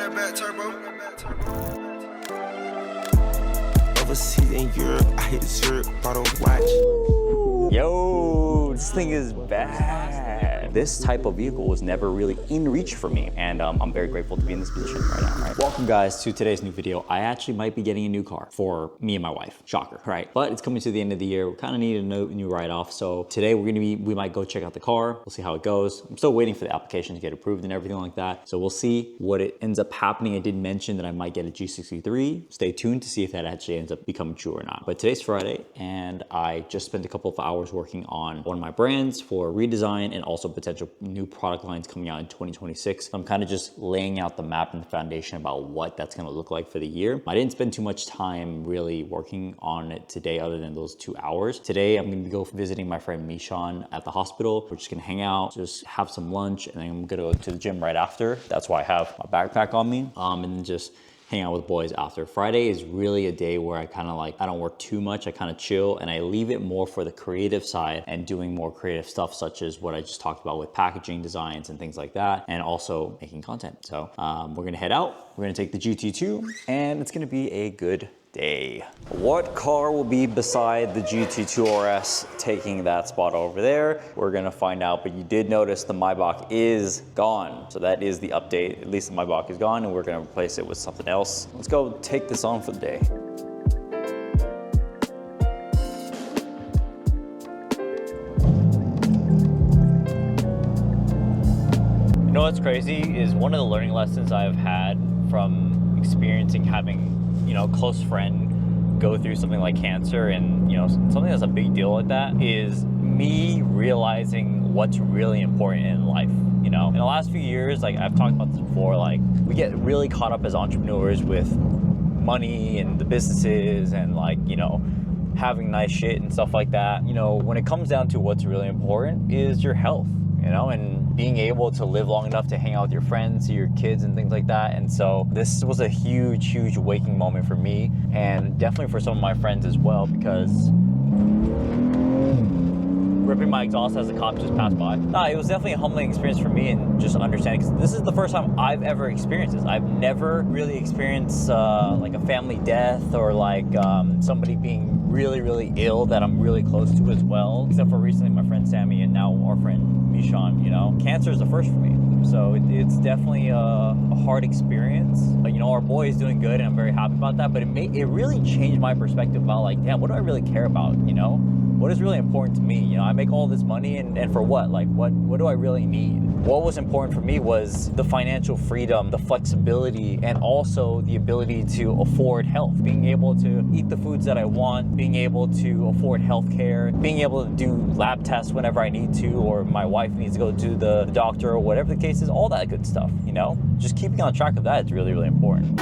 that back turbo. Overseas in Europe, I hit Zurich, bought a watch. Yo, this thing is bad. This type of vehicle was never really in reach for me, and I'm very grateful to be in this position right now, right? Welcome guys to today's new video. I actually might be getting a new car for me and my wife. Shocker, right? But it's coming to the end of the year. We kind of need a new write-off. So today we might go check out the car. We'll see how it goes. I'm still waiting for the application to get approved and everything like that. So we'll see what it ends up happening. I did mention that I might get a G63. Stay tuned to see if that actually ends up becoming true or not. But today's Friday, and I just spent a couple of hours working on one of my brands for redesign and also potential new product lines coming out in 2026. So I'm kind of just laying out the map and the foundation about what that's going to look like for the year. I didn't spend too much time really working on it today other than those 2 hours. Today, I'm going to go visiting my friend Mishan at the hospital. We're just going to hang out, just have some lunch, and then I'm going to go to the gym right after. That's why I have my backpack on me, and then just hang out with boys after. Friday is really a day where I kind of like, I don't work too much, I kind of chill, and I leave it more for the creative side and doing more creative stuff, such as what I just talked about with packaging designs and things like that, and also making content. So we're gonna head out, we're gonna take the GT2, and it's gonna be a good day. What car will be beside the GT2 RS taking that spot over there? We're gonna find out, but you did notice the Maybach is gone. So that is the update. At least the Maybach is gone, and we're gonna replace it with something else. Let's go take this on for the day. You know what's crazy is one of the learning lessons I've had from experiencing having, you know, close friend go through something like cancer, and you know, something that's a big deal like that, is me realizing what's really important in life. You know, in the last few years, like I've talked about this before, like we get really caught up as entrepreneurs with money and the businesses and like, you know, having nice shit and stuff like that. You know, when it comes down to what's really important is your health, you know, and being able to live long enough to hang out with your friends, your kids and things like that. And so this was a huge waking moment for me, and definitely for some of my friends as well, because ripping my exhaust as the cop just passed by. It was definitely a humbling experience for me, and just understanding, because this is the first time I've ever experienced this. I've never really experienced like a family death or like somebody being really ill that I'm really close to as well, except for recently my friend Sammy and now our friend Mishan. You know, cancer is the first for me, so it's definitely a hard experience. But you know, our boy is doing good and I'm very happy about that, but it really changed my perspective about like, damn, what do I really care about? You know, what is really important to me? You know, I make all this money and for what? Like what do I really need? What was important for me was the financial freedom, the flexibility, and also the ability to afford health, being able to eat the foods that I want, being able to afford healthcare, being able to do lab tests whenever I need to, or my wife needs to go to the doctor or whatever the case is, all that good stuff, you know? Just keeping on track of that is really important.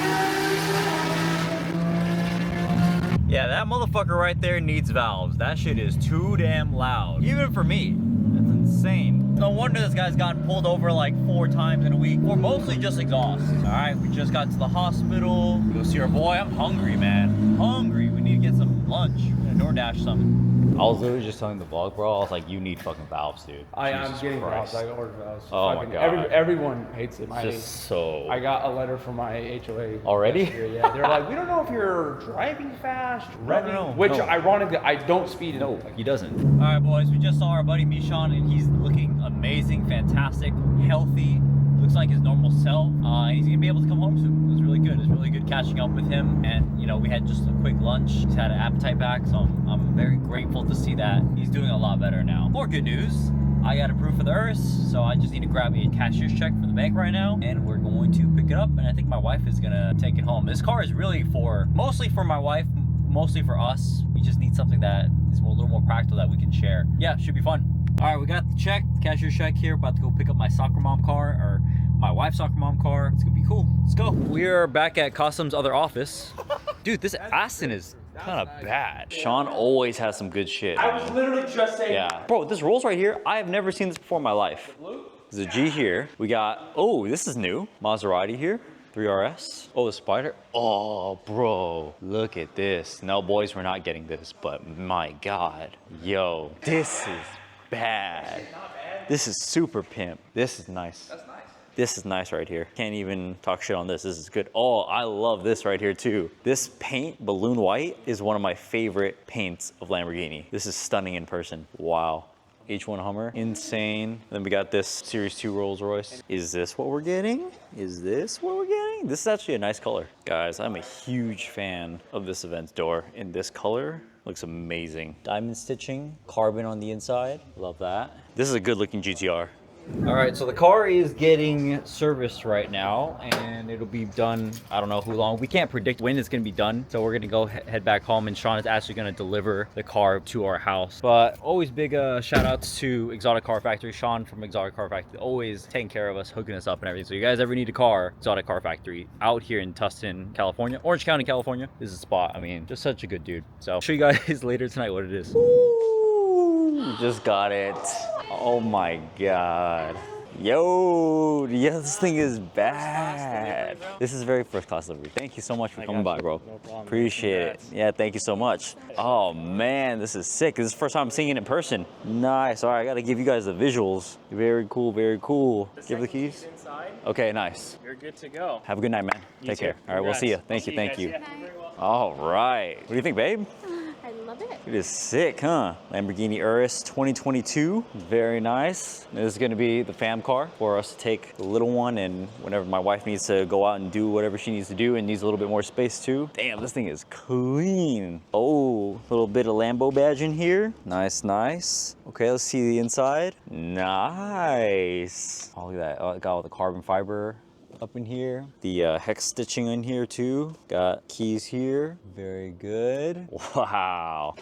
Yeah, that motherfucker right there needs valves. That shit is too damn loud, even for me. That's insane. No wonder this guy's gotten pulled over like 4 times in a week, or mostly just exhaust. All right, we just got to the hospital. Go see our boy. I'm hungry, man. Hungry. We need to get some lunch. We're gonna DoorDash something. I was literally just telling the vlog, bro. I was like, you need fucking valves, dude. I'm getting valves. I ordered valves. Oh my God. Everyone hates it. I got a letter from my HOA. Already? Yeah, they're like, we don't know if you're driving fast, revving, which ironically, I don't speed. No, he doesn't. All right, boys, we just saw our buddy Mishan, and he's looking amazing, fantastic, healthy. Looks like his normal self. He's gonna be able to come home soon. It was really good. It was really good catching up with him, and you know, we had just a quick lunch. He's had an appetite back, so I'm very grateful to see that he's doing a lot better now. More good news. I got approved for the Urus, so I just need to grab a cashier's check from the bank right now, and we're going to pick it up, and I think my wife is gonna take it home. This car is really mostly for my wife, mostly for us. We just need something that is a little more practical that we can share. Yeah, should be fun. All right, we got the check, cashier's check here. About to go pick up my soccer mom car, or my wife's soccer mom car. It's gonna be cool. Let's go. We are back at Custom's other office. Dude, this Aston is kind of bad. Sean always has some good shit. I was literally just saying. Yeah. Bro, this Rolls right here, I have never seen this before in my life. There's a G here. We got, oh, this is new. Maserati here. 3RS. Oh, the Spider. Oh, bro, look at this. No, boys, we're not getting this, but my God. Yo, this is bad. This is super pimp. This is nice. That's nice. This is nice right here. Can't even talk shit on this. This is good. Oh, I love this right here too. This paint, balloon white, is one of my favorite paints of Lamborghini. This is stunning in person. Wow. H1 Hummer, insane. Then we got this Series 2 Rolls Royce. Is this what we're getting? Is this what we're getting? This is actually a nice color. Guys, I'm a huge fan of this Avent's door in this color. Looks amazing. Diamond stitching, carbon on the inside. Love that. This is a good looking GTR. All right, so the car is getting serviced right now, and it'll be done, I don't know how long. We can't predict when it's gonna be done, so we're gonna go head back home, and Sean is actually gonna deliver the car to our house. But always big shout outs to Exotic Car Factory. Sean from Exotic Car Factory, always taking care of us, hooking us up and everything. So you guys ever need a car, Exotic Car Factory out here in Tustin, California, Orange County, California. This is a spot. I mean, just such a good dude. So I'll show you guys later tonight what it is. Ooh, just got it. Oh my God. Yo, yeah, this thing is bad. This is very first class delivery. Thank you so much for coming by, bro. No problem. Appreciate it. Yeah, thank you so much. Oh man, this is sick. This is the first time I'm seeing it in person. Nice. All right, I gotta give you guys the visuals. Very cool, very cool. Give the keys. Inside. Okay, nice. You're good to go. Have a good night, man. Take care. All right, we'll see you. Thank you, thank you. Yeah, you're very welcome. All right. What do you think, babe? I love it. It is sick, huh? Lamborghini Urus 2022, very nice. This is gonna be the fam car for us to take the little one, and whenever my wife needs to go out and do whatever she needs to do and needs a little bit more space too. Damn, this thing is clean. Oh, a little bit of Lambo badge in here. Nice, nice. Okay, let's see the inside. Nice. Oh, look at that, oh, it got all the carbon fiber up in here. The hex stitching in here too. Got keys here. Very good. Wow.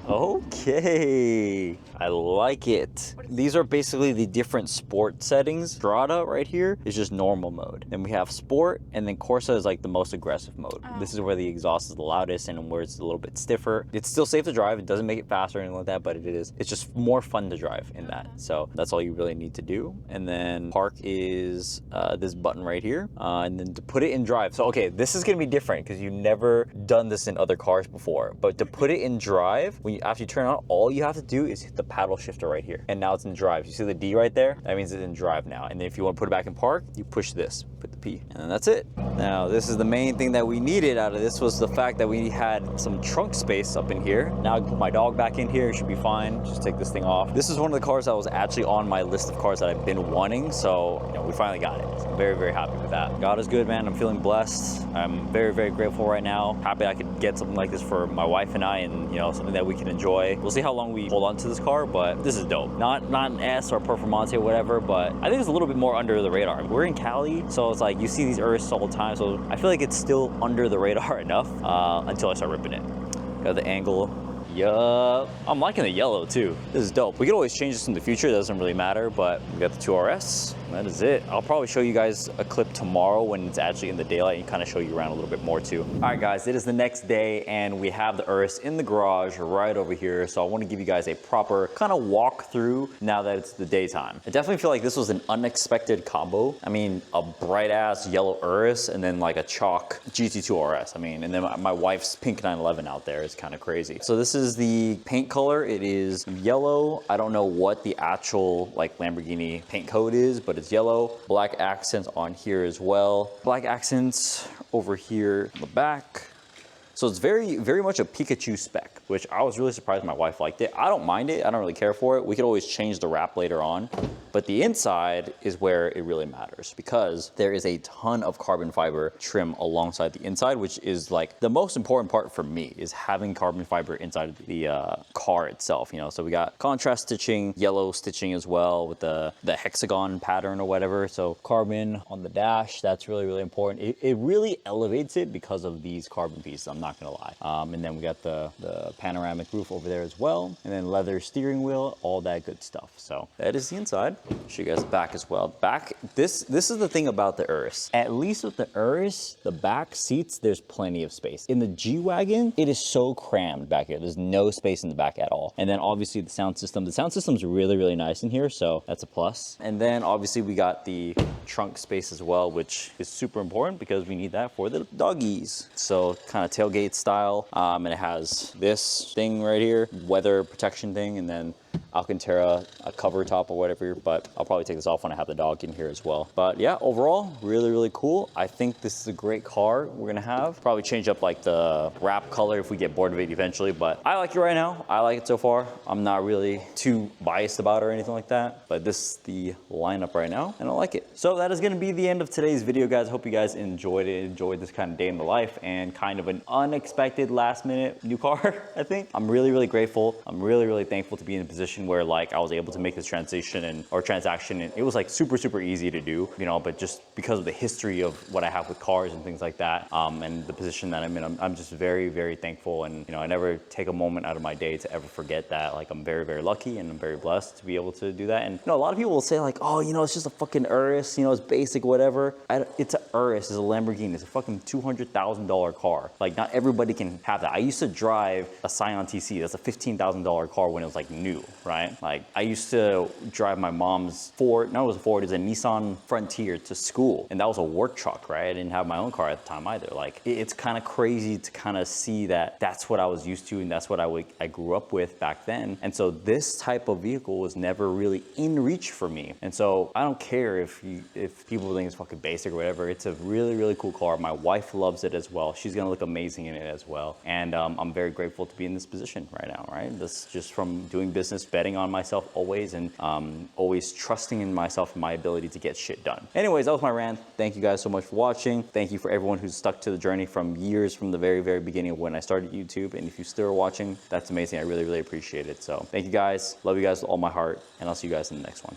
Okay, I like it. These are basically the different sport settings. Strada right here is just normal mode. Then we have sport, and then Corsa is like the most aggressive mode. This is where the exhaust is the loudest and where it's a little bit stiffer. It's still safe to drive. It doesn't make it faster or anything like that, but it's just more fun to drive in that. So that's all you really need to do. And then park is this button right here. And then to put it in drive. So, okay, this is gonna be different because you've never done this in other cars before. But to put it in drive, after you turn on, all you have to do is hit the paddle shifter right here. And now it's in drive. You see the D right there? That means it's in drive now. And then if you want to put it back in park, you push this, put the P, and then that's it. Now, this is the main thing that we needed out of this was the fact that we had some trunk space up in here. Now I can put my dog back in here. It should be fine. Just take this thing off. This is one of the cars that was actually on my list of cars that I've been wanting. So, you know, we finally got it. So I'm very, very happy with that. God is good, man. I'm feeling blessed. I'm very, very grateful right now. Happy I could get something like this for my wife and I, and, you know, something that we can enjoy. We'll see how long we hold on to this car, but this is dope. Not an S or Performante or whatever, but I think it's a little bit more under the radar. We're in Cali, so it's like you see these Urus all the time, so I feel like it's still under the radar enough until I start ripping it. Got the angle. Yup. I'm liking the yellow too. This is dope. We could always change this in the future. It doesn't really matter, but we got the 2RS. That is it. I'll probably show you guys a clip tomorrow when it's actually in the daylight and kind of show you around a little bit more too. All right, guys, it is the next day and we have the Urus in the garage right over here. So I want to give you guys a proper kind of walk through now that it's the daytime. I definitely feel like this was an unexpected combo. I mean, a bright ass yellow Urus and then like a chalk GT2 RS. I mean, and then my wife's pink 911 out there is kind of crazy. So this is the paint color. It is yellow. I don't know what the actual like Lamborghini paint code is, but it's yellow. Black accents on here as well. Black accents over here on the back. So it's very, very much a Pikachu spec, which I was really surprised my wife liked it. I don't mind it. I don't really care for it. We could always change the wrap later on. But the inside is where it really matters because there is a ton of carbon fiber trim alongside the inside, which is like the most important part for me is having carbon fiber inside the car itself, you know? So we got contrast stitching, yellow stitching as well with the hexagon pattern or whatever. So carbon on the dash, that's really, really important. It really elevates it because of these carbon pieces, I'm not gonna lie. And then we got the panoramic roof over there as well. And then leather steering wheel, all that good stuff. So that is the inside. Show you guys the back as well. Back, this is the thing about the Urus. At least with the Urus, the back seats, there's plenty of space. In the G-Wagon, it is so crammed back here. There's no space in the back at all. And then obviously the sound system. The sound system's really, really nice in here, so that's a plus. And then obviously we got the trunk space as well, which is super important because we need that for the doggies. So kind of tailgate style, and it has this thing right here, weather protection thing, and then Alcantara cover top or whatever, but I'll probably take this off when I have the dog in here as well. But yeah, overall, really, really cool. I think this is a great car we're gonna have. Probably change up like the wrap color if we get bored of it eventually, but I like it right now. I like it so far. I'm not really too biased about it or anything like that, but this is the lineup right now and I like it. So that is gonna be the end of today's video, guys. Hope you guys enjoyed it, enjoyed this kind of day in the life and kind of an unexpected last minute new car, I think. I'm really, really grateful. I'm really, really thankful to be in a position where like I was able to make this transaction and it was like super, super easy to do, you know, but just because of the history of what I have with cars and things like that, and the position that I'm in, I'm just very, very thankful. And, you know, I never take a moment out of my day to ever forget that. Like, I'm very, very lucky and I'm very blessed to be able to do that. And, you know, a lot of people will say like, oh, you know, it's just a fucking Urus, you know, it's basic, whatever. It's a Urus, it's a Lamborghini, it's a fucking $200,000 car. Like, not everybody can have that. I used to drive a Scion TC, that's a $15,000 car when it was like new, right? Like, I used to drive my mom's Ford, no, it was a Ford, it was a Nissan Frontier to school. And that was a work truck, right? I didn't have my own car at the time either. Like, it's kind of crazy to kind of see that that's what I was used to and that's what I grew up with back then. And so this type of vehicle was never really in reach for me. And so I don't care if people think it's fucking basic or whatever. It's a really, really cool car. My wife loves it as well. She's gonna look amazing in it as well. And I'm very grateful to be in this position right now, right? This just from doing business, betting on myself always, and always trusting in myself and my ability to get shit done. Anyways, that was my rant. Thank you guys so much for watching. Thank you for everyone who's stuck to the journey from years from the very, very beginning of when I started YouTube. And if you still are watching, that's amazing. I really, really appreciate it. So thank you guys. Love you guys with all my heart. And I'll see you guys in the next one.